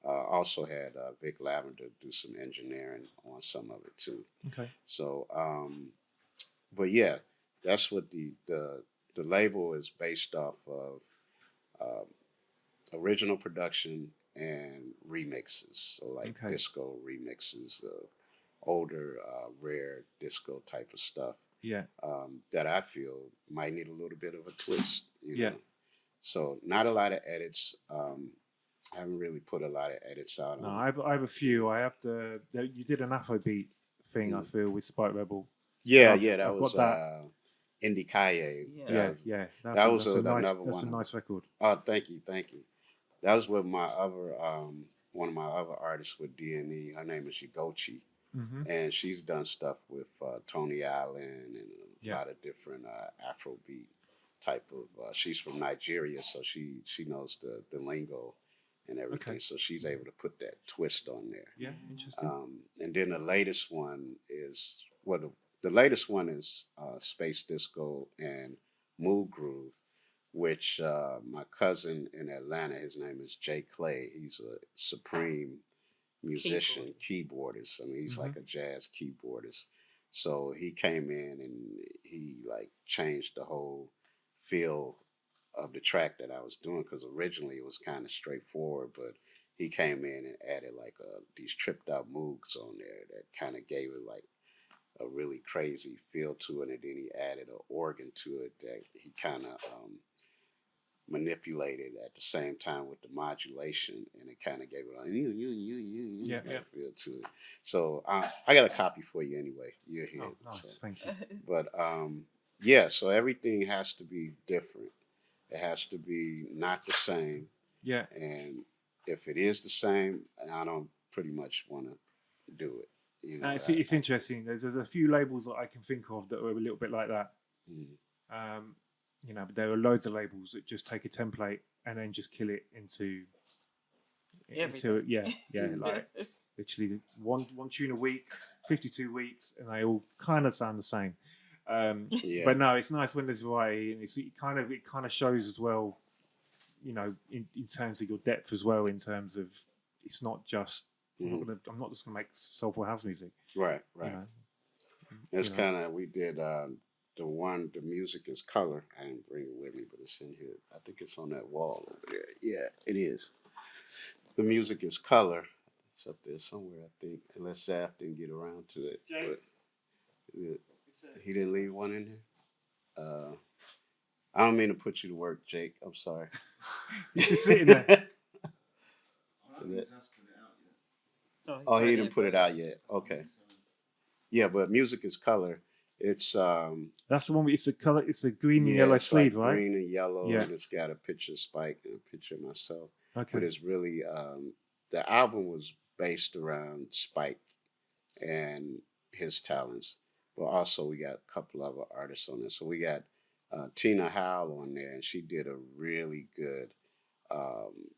Also had Vic Lavender do some engineering on some of it too. Okay. So, but yeah, that's what the label is based off of. Original production and remixes, so like disco remixes of older, rare disco type of stuff. Yeah. That I feel might need a little bit of a twist. You know? So not a lot of edits. I haven't really put a lot of edits out. No, I have a few. I have you did an Afrobeat thing. I feel with Spike Rebel. Yeah, that was Indie Kaye. Yeah. That's a nice record. Oh, thank you. That was with my other one of my other artists with D&e. Her name is Shigochi, and she's done stuff with Tony Allen and a lot of different Afrobeat type of. She's from Nigeria, so she knows the lingo and everything. Okay. So she's able to put that twist on there. Yeah, interesting. And then the latest one is the latest one is Space Disco and Mood Groove, which my cousin in Atlanta, his name is Jay Clay. He's a supreme musician, keyboardist. I mean, he's like a jazz keyboardist. So he came in and he like changed the whole feel of the track that I was doing, because originally it was kind of straightforward, but he came in and added like these tripped out moogs on there that kind of gave it like a really crazy feel to it, and then he added an organ to it that he kind of manipulated at the same time with the modulation, and it kind of gave it a feel to it. So I got a copy for you anyway. You're here. Oh, nice, so. Thank you. But so everything has to be different. It has to be not the same. Yeah. And if it is the same, I don't pretty much want to do it. You know, it's interesting. There's a few labels that I can think of that are a little bit like that. But there are loads of labels that just take a template and then just kill it into like literally one tune a week, 52 weeks, and they all kind of sound the same. But no, it's nice when there's variety, and it kind of shows as well, in terms of your depth as well, in terms of it's not just I'm not just gonna make soulful house music. Right. It's kind of, we did the music is color. I didn't bring it with me, but it's in here. I think it's on that wall over there. Yeah, it is. The music is color. It's up there somewhere, I think, unless Zaf didn't get around to it. Jake. But he didn't leave one in here. I don't mean to put you to work, Jake. I'm sorry. He's just sitting there. Oh, he didn't put it out yet. Okay. Yeah, but music is color. It's That's the one with it's the color. It's the green and yeah, yellow it's sleeve, like right? green and yellow, Yeah. and it's got a picture of Spike and a picture of myself. But Okay. it's really the album was based around Spike and his talents, but also we got a couple other artists on there. So we got Tina Howell on there, and she did a really good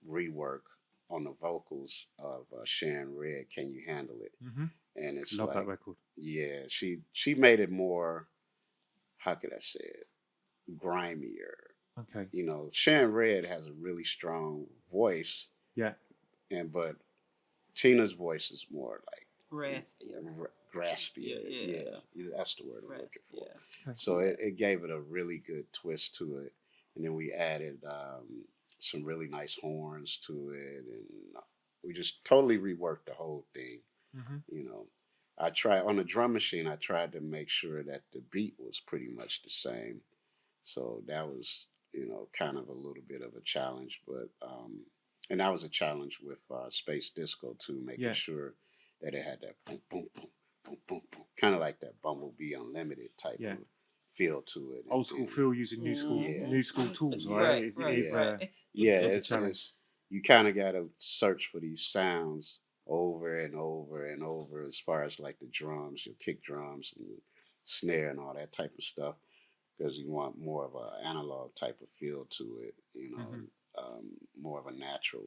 rework on the vocals of Sharon Red. Can you handle it? Mm-hmm. And it's Love like, that record. yeah, she made it more. How could I say it? Grimier. Okay. You know, Sharon Red has a really strong voice, Yeah. but Tina's voice is more like Raspy. graspy. Yeah. That's the word I'm looking Raspy. for. Yeah. Okay. So it gave it a really good twist to it, and then we added some really nice horns to it, and we just totally reworked the whole thing. Mm-hmm. You know, I tried on the drum machine. I tried to make sure that the beat was pretty much the same. So that was, kind of a little bit of a challenge, but and that was a challenge with Space Disco too, making sure that it had that boom, boom, boom, boom, boom, boom, kind of like that Bumblebee Unlimited type of feel to it. Old school feel using new school tools, right? Right. It's you kind of got to search for these sounds over and over and over, as far as like the drums, your kick drums and snare and all that type of stuff, because you want more of an analog type of feel to it, more of a natural,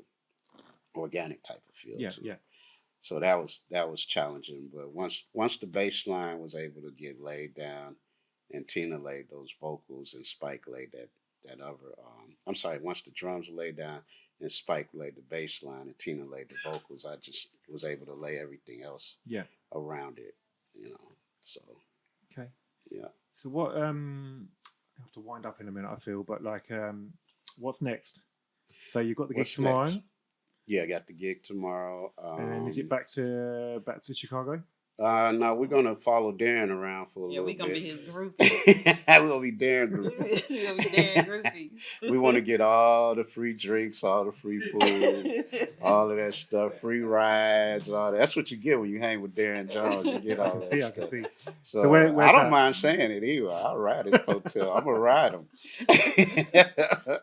organic type of feel to it. So that was challenging, but once the bass line was able to get laid down, and Tina laid those vocals, and Spike laid that other. I'm sorry. Once the drums were laid down, and Spike laid the bass line, and Tina laid the vocals, I just was able to lay everything else around it. So okay. Yeah. So what? I have to wind up in a minute, I feel, but like, what's next? So you've got the gig tomorrow. Next? Yeah, I got the gig tomorrow. And then is it back to Chicago? No, we're gonna follow Darren around for a little bit. Yeah, we're gonna be his groupies. We're gonna be Darren groupies. We're gonna be Darren groupies. We want to get all the free drinks, all the free food, all of that stuff, free rides, all that. That's what you get when you hang with Darren Jones. You get all that stuff. I can see. So where's I don't mind saying it either. I'll ride his coattail. I'm gonna ride him.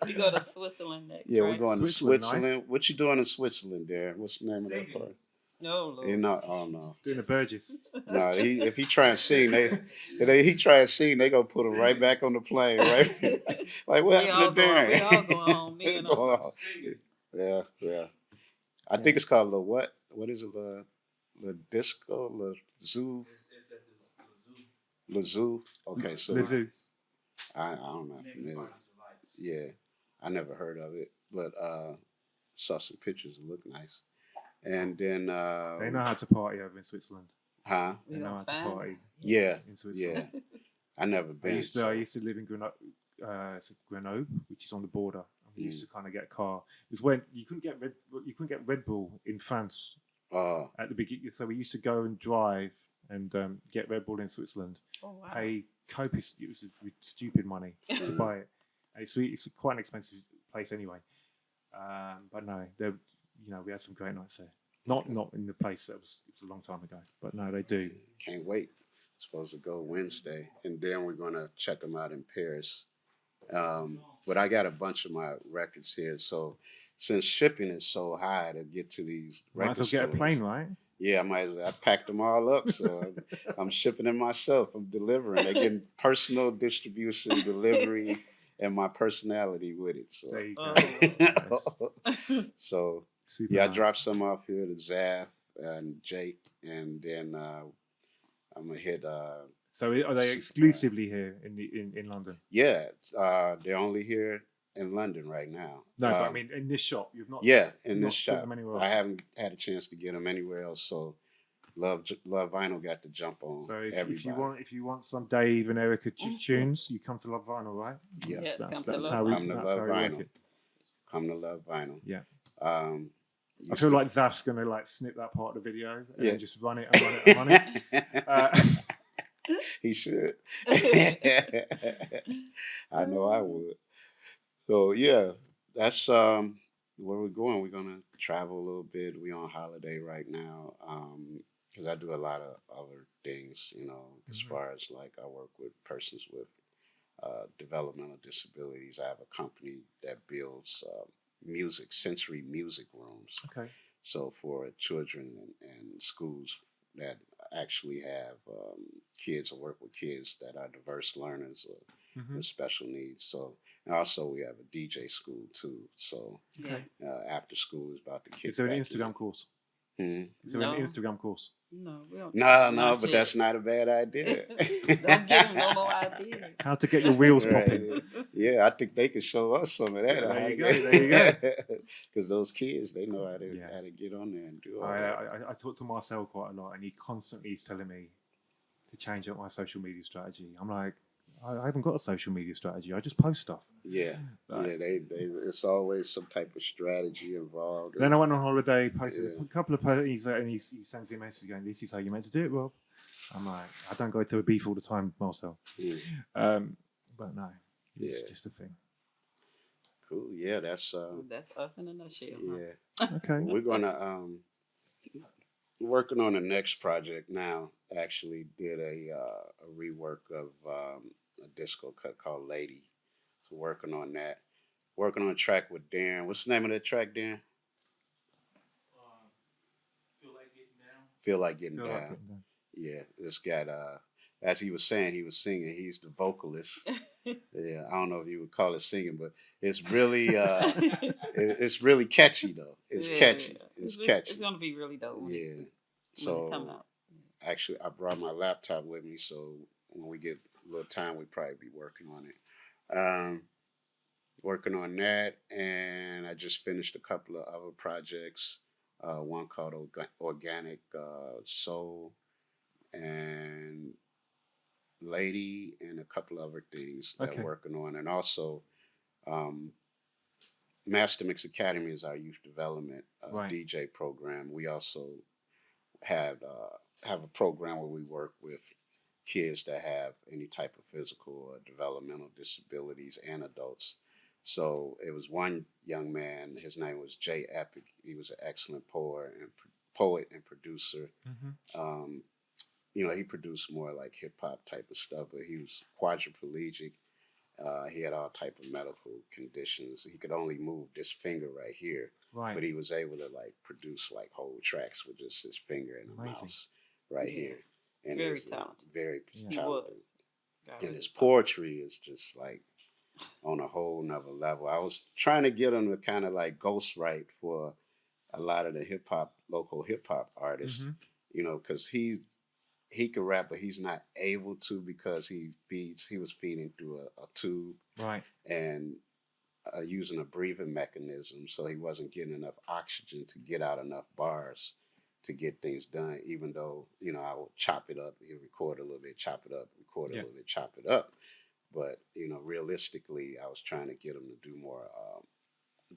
We go to Switzerland next. Yeah, right? we're going to Switzerland. Nice. What you doing in Switzerland, Darren? What's the name of that part? No, Lord. Oh no. Doing the Burgess. No, if he try and sing, they gonna put him right back on the plane, right? Like what happened to Darren? We all going home. Me and Yeah. I think it's called the what? What is it? The disco, the zoo. It's at the Zoo. Okay, so I don't know. Yeah, I never heard of it, but saw some pictures. It looked nice. And then they know how to party over in Switzerland. Huh? They know how to party. Yeah, in Switzerland. Yeah. I never been. I used to live in Grenoble, which is on the border. And we used to kind of get a car. It was when you couldn't get Red Bull in France at the beginning. So we used to go and drive and get Red Bull in Switzerland. Oh, wow. Pay copious, it was stupid money to buy it. And it's quite an expensive place anyway. But no, we had some great nights there. Not in the place it was a long time ago, but no, they do. Can't wait. Supposed to go Wednesday, and then we're gonna check them out in Paris. But I got a bunch of my records here, so since shipping is so high to get to these record might as well get a plane, right? Yeah, I packed them all up, so I'm shipping them myself. I'm delivering. They're getting personal distribution, delivery, and my personality with it. So there you go. So. Super nice. I dropped some off here to Zaf and Jake, and then I'm gonna hit. So are they exclusively here in London? Yeah, they're only here in London right now. No, but I mean in this shop, you've not. Yeah, in this shop, I haven't had a chance to get them anywhere else. So Love Vinyl got to jump on. So if you want some Dave and Erica tunes, you come to Love Vinyl, right? Yes, that's how we come to Love Vinyl. Come to Love Vinyl. Yeah. I feel like Zaf's gonna snip that part of the video and then just run it and run it. He should. I know I would. So yeah, that's where we're going. We're gonna travel a little bit. We're on holiday right now because I do a lot of other things, as Mhm. far as like I work with persons with developmental disabilities. I have a company that builds sensory music rooms. Okay. So for children and schools that actually have kids or work with kids that are diverse learners or Hmm. with special needs. So and also we have a DJ school too. So Yeah. Okay. after school is about to kick Is there an back Instagram in. course? Hmm. Is there an No. Instagram course? No, we don't. No, Not but yet. that's not a bad idea. Don't give them no more ideas. How to get your reels Right. popping? Yeah, I think they could show us some of that. Yeah, on there how you to go. There you go. Because those kids, they know Yeah. how to get on there and do all I, that. I talk to Marcel quite a lot, and he constantly is telling me to change up my social media strategy. I'm like, I haven't got a social media strategy. I just post stuff. Yeah, Like, yeah. They it's always some type of strategy involved. then I went on holiday, posted Yeah. a couple of posts, and he sends me a message going, "This is how you meant to do it, Rob." I'm like, I don't go to a beef all the time, Marcel. But no, it's Yeah. just a thing. Cool. Yeah, that's That's us in a nutshell. yeah. Okay. We're gonna working on the next project now. Actually, did a rework of a disco cut called Lady. So working on that. Working on a track with Darren. What's the name of that track, Darren? Feel like getting down. Feel like getting Feel like down. it, Yeah, this got as he was saying, he was singing. He's the vocalist. Yeah, I don't know if you would call it singing, but it's really it's really catchy though. It's catchy. It's catchy. It's gonna be really dope when Yeah. it come So out. actually, I brought my laptop with me, so when we get a little time, we probably be working on it. Working on that, and I just finished a couple of other projects. One called Organic Soul, and Lady, and a couple other things that Okay. I'm working on, and also um, Master Mix Academy is our youth development Right. DJ program. We also have a program where we work with kids that have any type of physical or developmental disabilities and adults. So it was one young man. His name was Jay Epic. He was an excellent poet and producer. Hmm. Um, he produced more like hip hop type of stuff, but he was quadriplegic. He had all type of medical conditions. He could only move this finger right here, Right. but he was able to like produce like whole tracks with just his finger and a Amazing. mouse right Yeah. here. And Very his, talented. very Yeah. He talented. was. God And rest his his soul. poetry is just like on a whole nother level. I was trying to get him to kind of like ghostwrite for a lot of the local hip hop artists, Hmm. because he can rap, but he's not able to because he was feeding through a tube Right. and using a breathing mechanism, so he wasn't getting enough oxygen to get out enough bars to get things done. Even though I would chop it up, he record a little bit, chop it up, record a Yeah. little bit, chop it up. But realistically, I was trying to get him to do more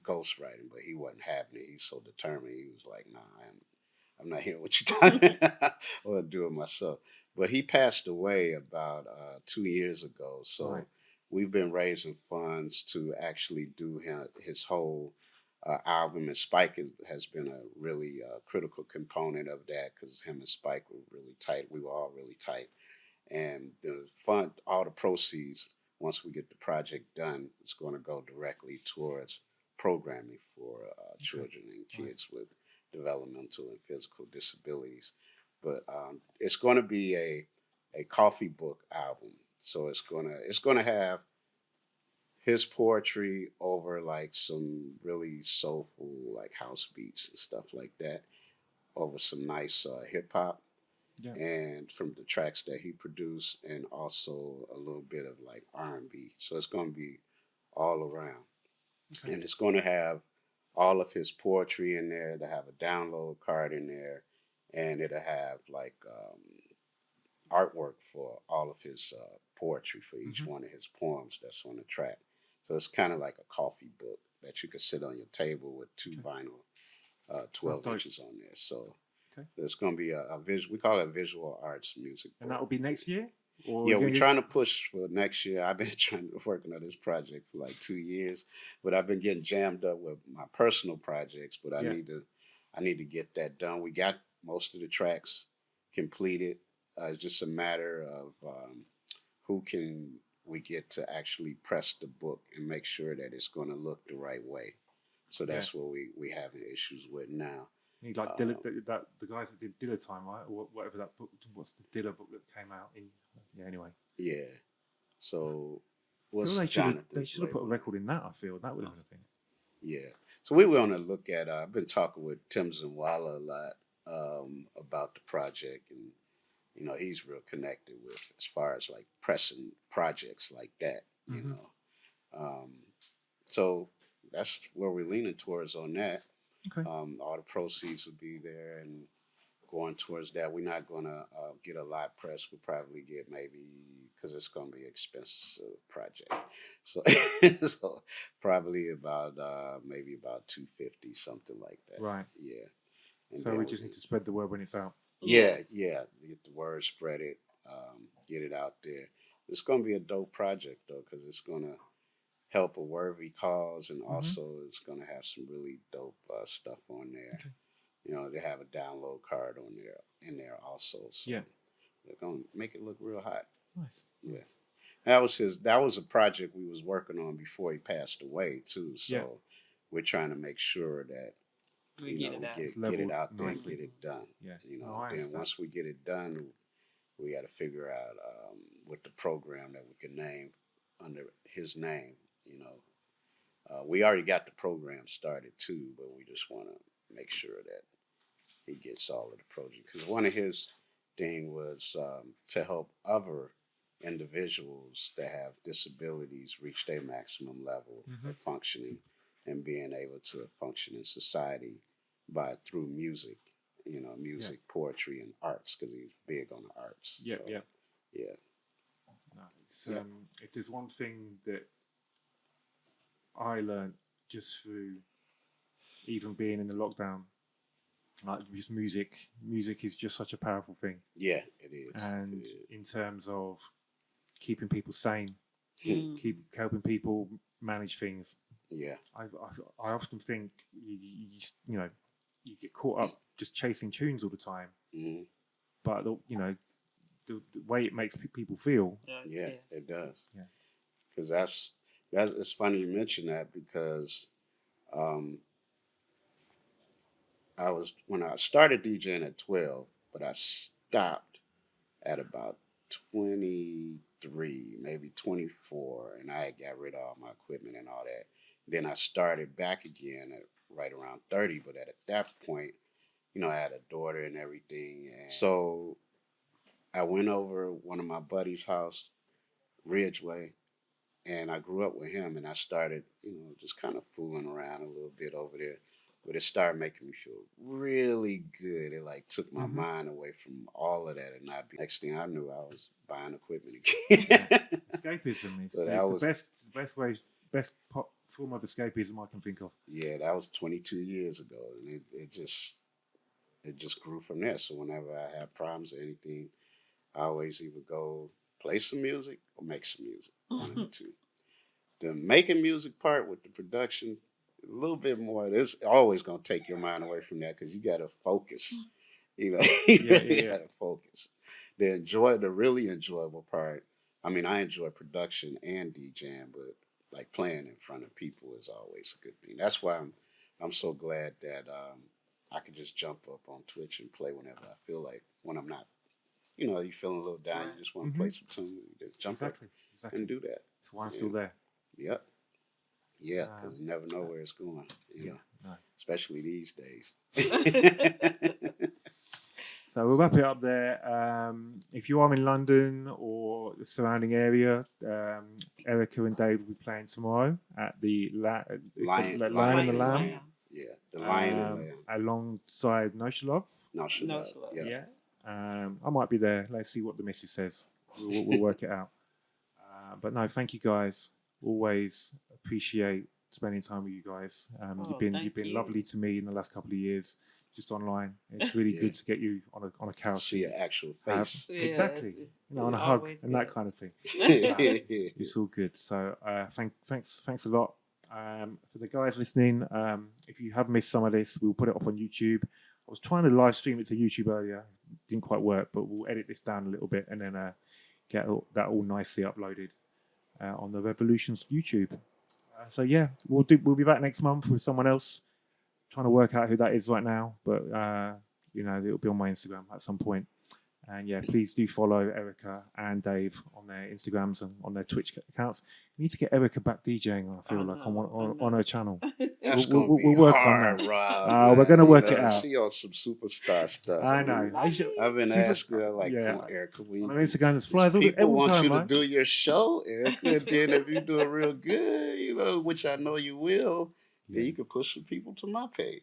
ghostwriting, but he wasn't having it. He's so determined. He was like, "Nah, I'm not hearing what you're talking. I want to do it myself." But he passed away about 2 years ago, so Right. we've been raising funds to actually do his whole album. And Spike has been a really critical component of that because him and Spike were really tight. We were all really tight, and the fund, all the proceeds, once we get the project done, it's going to go directly towards programming for children and kids with developmental and physical disabilities. But it's going to be a coffee book album, so it's gonna have his poetry over like some really soulful like house beats and stuff like that, over some nice hip hop Yeah. and from the tracks that he produced, and also a little bit of like R&B. So it's going to be all around, Okay. and it's going to have all of his poetry in there. To have a download card in there, and it'll have like artwork for all of his poetry for each Mhm. one of his poems that's on the track. So it's kind of like a coffee book that you could sit on your table with two Okay. vinyl Sounds 12 dope. inches on there. So Okay. there's going to be a visual, we call it visual arts music And book. that will be next year? Or Yeah, you we're gonna- trying to push for next year. I've been working on this project for like 2 years, but I've been getting jammed up with my personal projects. But I Yeah. need to get that done. We got most of the tracks completed. It's just a matter of who can we get to actually press the book and make sure that it's going to look the right way. So that's what we having issues with now. You like Dilla, the guys that did Dilla Time, right? Or whatever that book. What's the Dilla book that came out in? Yeah. Anyway. Yeah. So they should have put a record in that. I feel that would have been a thing. Yeah. So we were on to look at. I've been talking with Tim Zinwala a lot about the project, and you know he's real connected with as far as like pressing projects like that. You know, so that's where we're leaning towards on that. Okay. All the proceeds will be there and going towards that. We're not going to get a lot pressed. We'll probably get maybe, because it's going to be an expensive project. So, so probably about maybe about 250, something like that. Right. Yeah. And so we just need to spread the word when it's out. Yeah, yeah. Get the word, spread it, get it out there. It's going to be a dope project though, because it's going to help a worthy cause, and also it's going to have some really dope stuff on there. Okay. You know, they have a download card on there in there also. So they're going to make it look real hot. Nice. Yeah. That was a project we was working on before he passed away too. So we're trying to make sure that we get it out there and get it done. Yeah. You know, then once we get it done, we got to figure out what the program that we can name under his name. You know, we already got the program started too, but we just want to make sure that he gets all of the project. Because one of his thing was to help other individuals that have disabilities reach their maximum level of functioning and being able to function in society through music. You know, music, poetry, and arts, because he's big on the arts. Yeah, so, yeah. Nice. If there's one thing that I learned just through even being in the lockdown, like just music is just such a powerful thing. Yeah, it is. And in terms of keeping people sane, keep helping people manage things. Yeah, I often think you know you get caught up just chasing tunes all the time, but the way it makes people feel. Yeah, it does. Yeah, because it's funny you mention that, because when I started DJing at 12, but I stopped at about 23, maybe 24, and I got rid of all my equipment and all that. Then I started back again at right around 30, but at that point, you know, I had a daughter and everything, and so I went over one of my buddy's house, Ridgeway, and I grew up with him, and I started, you know, just kind of fooling around a little bit over there. But it started making me feel really good. It like took my mind away from all of that, and next thing I knew, I was buying equipment again. Escapism is the best form of escapism I can think of. Yeah, that was 22 years ago, and it just grew from there. So whenever I have problems or anything, I always either go play some music or make some music. One of the two. The making music part with the production, a little bit more. It's always going to take your mind away from that, because you got to focus. You know, you got to focus. The really enjoyable part, I mean, I enjoy production and DJing, but like playing in front of people is always a good thing. That's why I'm so glad that I can just jump up on Twitch and play whenever I feel like, when I'm not, you know, you're feeling a little down, you just want to play some tune, you just jump up and do that. That's why I'm still there. Yep. Yeah, because you never know where it's going, you know, especially these days. So we'll wrap it up there. If you are in London or the surrounding area, Erica and Dave will be playing tomorrow at the Lion and the Lamb. Yeah, the Lion and the Lamb. Alongside Noshalov. Noshalov, yeah. I might be there. Let's see what the missus says. We'll work it out. But no, thank you guys. Always appreciate spending time with you guys. You've been lovely to me in the last couple of years, just online. It's really good to get you on a couch. See your actual face. Exactly. On a hug and that kind of thing. It's all good. So thanks a lot. For the guys listening, if you have missed some of this, we'll put it up on YouTube. was trying to live stream it to YouTube earlier. Didn't quite work, but we'll edit this down a little bit and then get that all nicely uploaded on the Revolutions YouTube. So yeah, we'll be back next month with someone else. Trying to work out who that is right now, but it'll be on my Instagram at some point. And yeah, please do follow Erica and Dave on their Instagrams and on their Twitch accounts. We need to get Erica back DJing. I feel on her channel. That's we'll work hard, on that. Rob, we're gonna work it out. She on some superstar stuff. I know. I've been asking her like, come on, Erica, on Instagram, there's flies all people every want time, you right? to do your show, Erica. And then if you do it real good, which I know you will, then you can push some people to my page.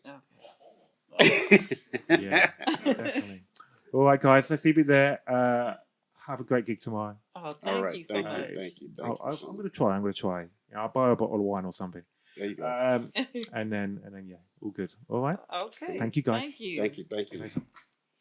Yeah, definitely. All right, guys, let's leave it there. Have a great gig tomorrow. Oh, thank you so much. Thank you. I'm going to try. Yeah, I'll buy a bottle of wine or something. There you go. And then, yeah, all good. All right. Okay. Thank you, guys. Thank you. Thank you.